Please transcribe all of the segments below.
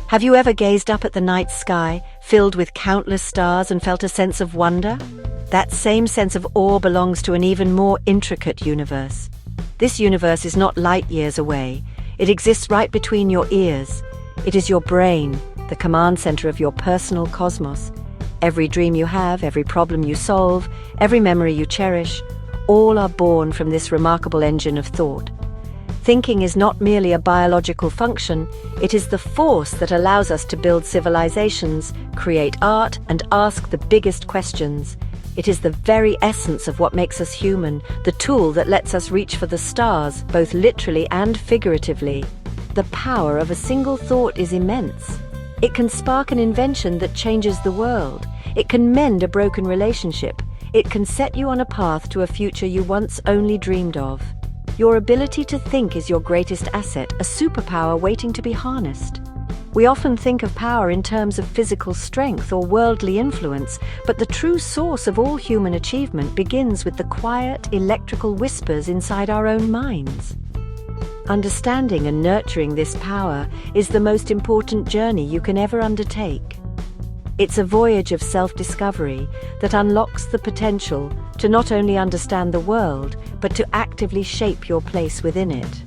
Have you ever gazed up at the night sky, filled with countless stars, and felt a sense of wonder? That same sense of awe belongs to an even more intricate universe. This universe is not light years away. It exists right between your ears. It is your brain, the command center of your personal cosmos. Every dream you have, every problem you solve, every memory you cherish, all are born from this remarkable engine of thought. Thinking is not merely a biological function, it is the force that allows us to build civilizations, create art, and ask the biggest questions. It is the very essence of what makes us human, the tool that lets us reach for the stars, both literally and figuratively. The power of a single thought is immense. It can spark an invention that changes the world. It can mend a broken relationship. It can set you on a path to a future you once only dreamed of. Your ability to think is your greatest asset, a superpower waiting to be harnessed. We often think of power in terms of physical strength or worldly influence, but the true source of all human achievement begins with the quiet, electrical whispers inside our own minds. Understanding and nurturing this power is the most important journey you can ever undertake. It's a voyage of self-discovery that unlocks the potential to not only understand the world, but to actively shape your place within it.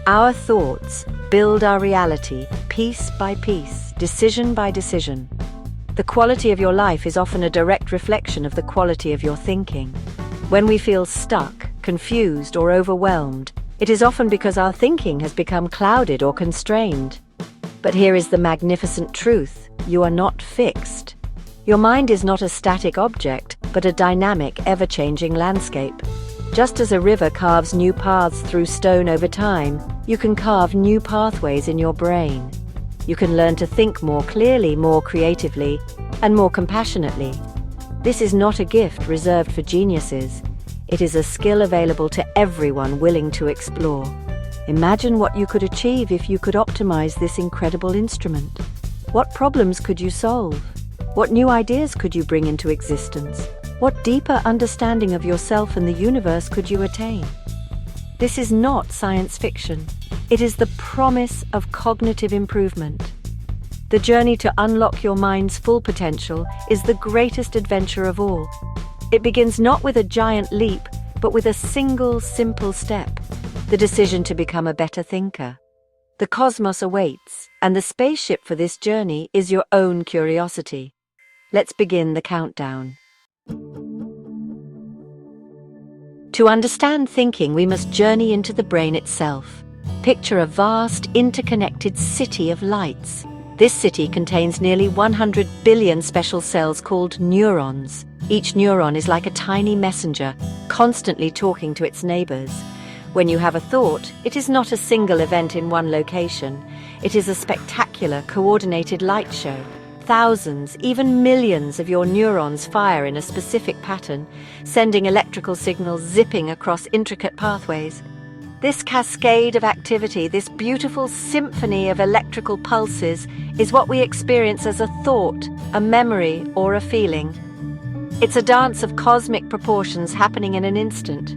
Our thoughts build our reality, piece by piece, decision by decision. The quality of your life is often a direct reflection of the quality of your thinking. When we feel stuck, confused, or overwhelmed, it is often because our thinking has become clouded or constrained. But here is the magnificent truth: you are not fixed. Your mind is not a static object, but a dynamic, ever-changing landscape. Just as a river carves new paths through stone over time, you can carve new pathways in your brain. You can learn to think more clearly, more creatively, and more compassionately. This is not a gift reserved for geniuses. It is a skill available to everyone willing to explore. Imagine what you could achieve if you could optimize this incredible instrument. What problems could you solve? What new ideas could you bring into existence? What deeper understanding of yourself and the universe could you attain? This is not science fiction. It is the promise of cognitive improvement. The journey to unlock your mind's full potential is the greatest adventure of all. It begins not with a giant leap, but with a single, simple step: the decision to become a better thinker. The cosmos awaits, and the spaceship for this journey is your own curiosity. Let's begin the countdown. To understand thinking, we must journey into the brain itself. Picture a vast, interconnected city of lights. This city contains nearly 100 billion special cells called neurons. Each neuron is like a tiny messenger, constantly talking to its neighbors. When you have a thought, it is not a single event in one location. It is a spectacular, coordinated light show. Thousands, even millions of your neurons fire in a specific pattern, sending electrical signals zipping across intricate pathways. This cascade of activity, this beautiful symphony of electrical pulses, is what we experience as a thought, a memory, or a feeling. It's a dance of cosmic proportions happening in an instant.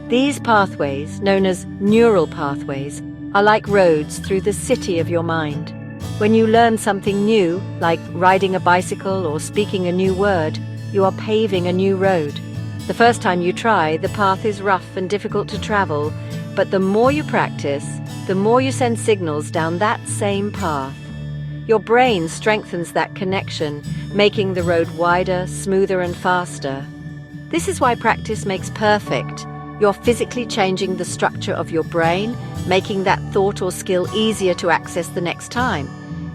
These pathways, known as neural pathways, are like roads through the city of your mind. When you learn something new, like riding a bicycle or speaking a new word, you are paving a new road. The first time you try, the path is rough and difficult to travel, but the more you practice, the more you send signals down that same path. Your brain strengthens that connection, making the road wider, smoother, and faster. This is why practice makes perfect. You're physically changing the structure of your brain, making that thought or skill easier to access the next time.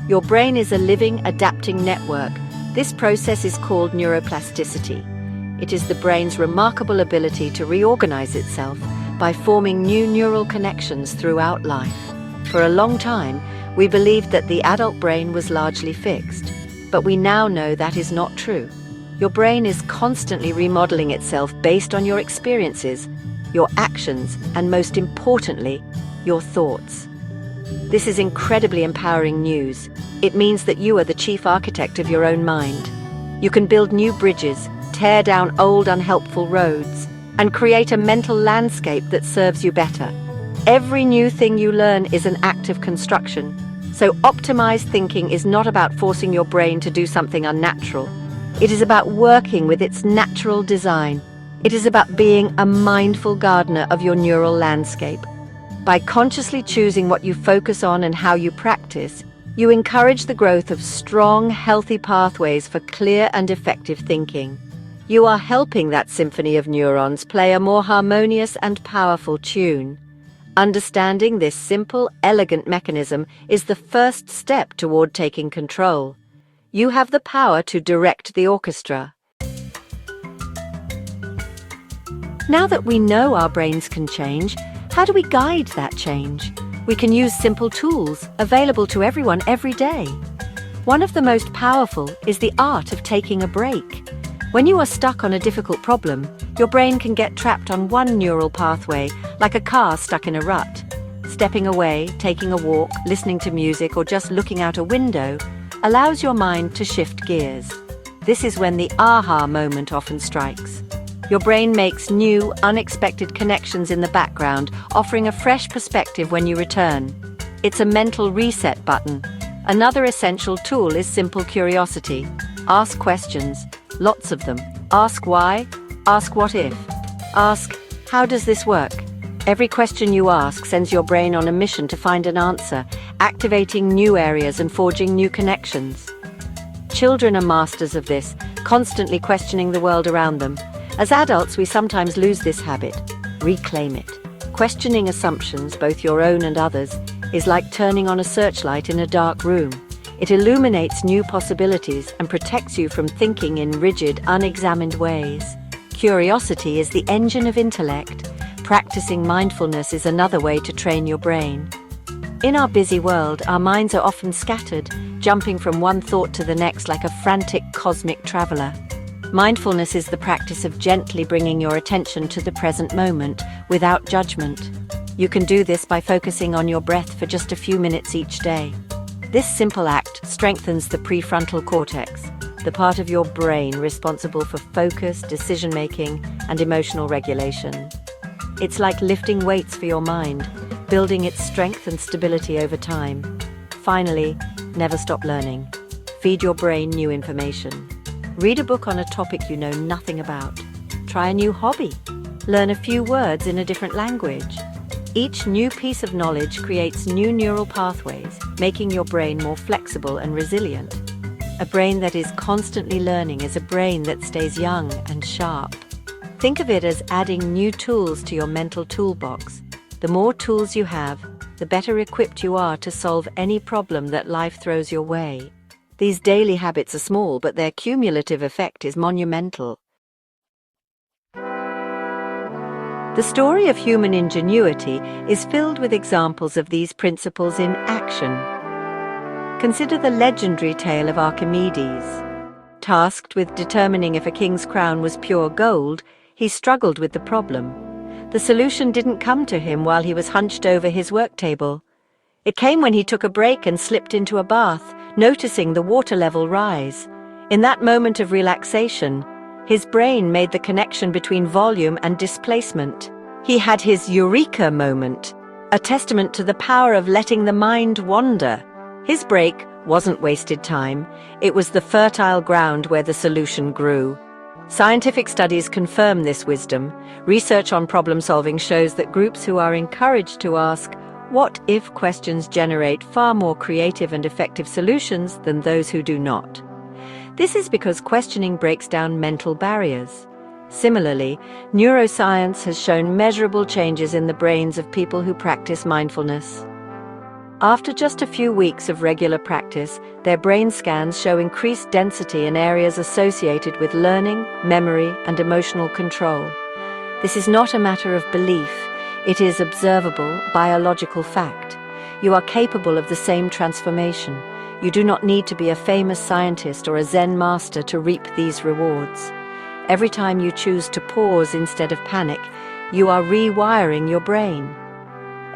Your brain is a living, adapting network. This process is called neuroplasticity. It is the brain's remarkable ability to reorganize itself by forming new neural connections throughout life. For a long time, we believed that the adult brain was largely fixed, but we now know that is not true. Your brain is constantly remodeling itself based on your experiences, your actions, and most importantly, your thoughts. This is incredibly empowering news. It means that you are the chief architect of your own mind. You can build new bridges, tear down old unhelpful roads, and create a mental landscape that serves you better. Every new thing you learn is an act of construction. So optimized thinking is not about forcing your brain to do something unnatural. It is about working with its natural design. It is about being a mindful gardener of your neural landscape. By consciously choosing what you focus on and how you practice, you encourage the growth of strong, healthy pathways for clear and effective thinking. You are helping that symphony of neurons play a more harmonious and powerful tune. Understanding this simple, elegant mechanism is the first step toward taking control. You have the power to direct the orchestra. Now that we know our brains can change, how do we guide that change? We can use simple tools available to everyone every day. One of the most powerful is the art of taking a break. When you are stuck on a difficult problem, your brain can get trapped on one neural pathway, like a car stuck in a rut. Stepping away, taking a walk, listening to music, or just looking out a window allows your mind to shift gears. This is when the aha moment often strikes. Your brain makes new, unexpected connections in the background, offering a fresh perspective when you return. It's a mental reset button. Another essential tool is simple curiosity. Ask questions, lots of them. Ask why, ask what if, ask how does this work? Every question you ask sends your brain on a mission to find an answer, activating new areas and forging new connections. Children are masters of this, constantly questioning the world around them. As adults, we sometimes lose this habit. Reclaim it. Questioning assumptions, both your own and others, is like turning on a searchlight in a dark room. It illuminates new possibilities and protects you from thinking in rigid, unexamined ways. Curiosity is the engine of intellect. Practicing mindfulness is another way to train your brain. In our busy world, our minds are often scattered, jumping from one thought to the next like a frantic cosmic traveler. Mindfulness is the practice of gently bringing your attention to the present moment without judgment. You can do this by focusing on your breath for just a few minutes each day. This simple act strengthens the prefrontal cortex, the part of your brain responsible for focus, decision-making, and emotional regulation. It's like lifting weights for your mind, building its strength and stability over time. Finally, never stop learning. Feed your brain new information. Read a book on a topic you know nothing about. Try a new hobby. Learn a few words in a different language. Each new piece of knowledge creates new neural pathways, making your brain more flexible and resilient. A brain that is constantly learning is a brain that stays young and sharp. Think of it as adding new tools to your mental toolbox. The more tools you have, the better equipped you are to solve any problem that life throws your way. These daily habits are small, but their cumulative effect is monumental. The story of human ingenuity is filled with examples of these principles in action. Consider the legendary tale of Archimedes. Tasked with determining if a king's crown was pure gold, he struggled with the problem. The solution didn't come to him while he was hunched over his work table. It came when he took a break and slipped into a bath, noticing the water level rise. In that moment of relaxation, his brain made the connection between volume and displacement. He had his eureka moment, a testament to the power of letting the mind wander. His break wasn't wasted time. It was the fertile ground where the solution grew. Scientific studies confirm this wisdom. Research on problem solving shows that groups who are encouraged to ask what if questions generate far more creative and effective solutions than those who do not. This is because questioning breaks down mental barriers. Similarly, neuroscience has shown measurable changes in the brains of people who practice mindfulness. After just a few weeks of regular practice, their brain scans show increased density in areas associated with learning, memory, and emotional control. This is not a matter of belief. It is observable, biological fact. You are capable of the same transformation. You do not need to be a famous scientist or a Zen master to reap these rewards. Every time you choose to pause instead of panic, you are rewiring your brain.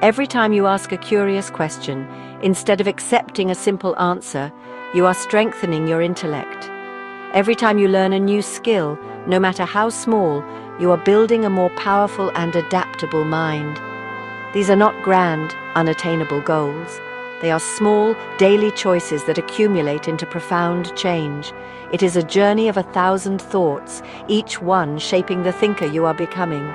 Every time you ask a curious question, instead of accepting a simple answer, you are strengthening your intellect. Every time you learn a new skill, no matter how small, you are building a more powerful and adaptable mind. These are not grand, unattainable goals. They are small, daily choices that accumulate into profound change. It is a journey of 1,000 thoughts, each one shaping the thinker you are becoming.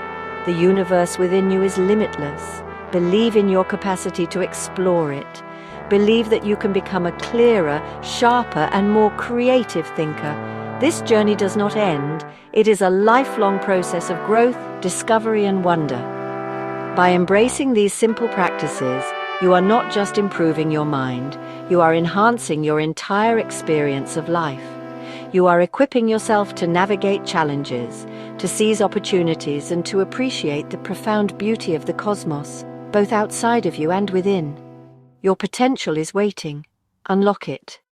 The universe within you is limitless. Believe in your capacity to explore it. Believe that you can become a clearer, sharper, and more creative thinker. This journey does not end. It is a lifelong process of growth, discovery, and wonder. By embracing these simple practices, you are not just improving your mind, you are enhancing your entire experience of life. You are equipping yourself to navigate challenges, to seize opportunities, and to appreciate the profound beauty of the cosmos, both outside of you and within. Your potential is waiting. Unlock it.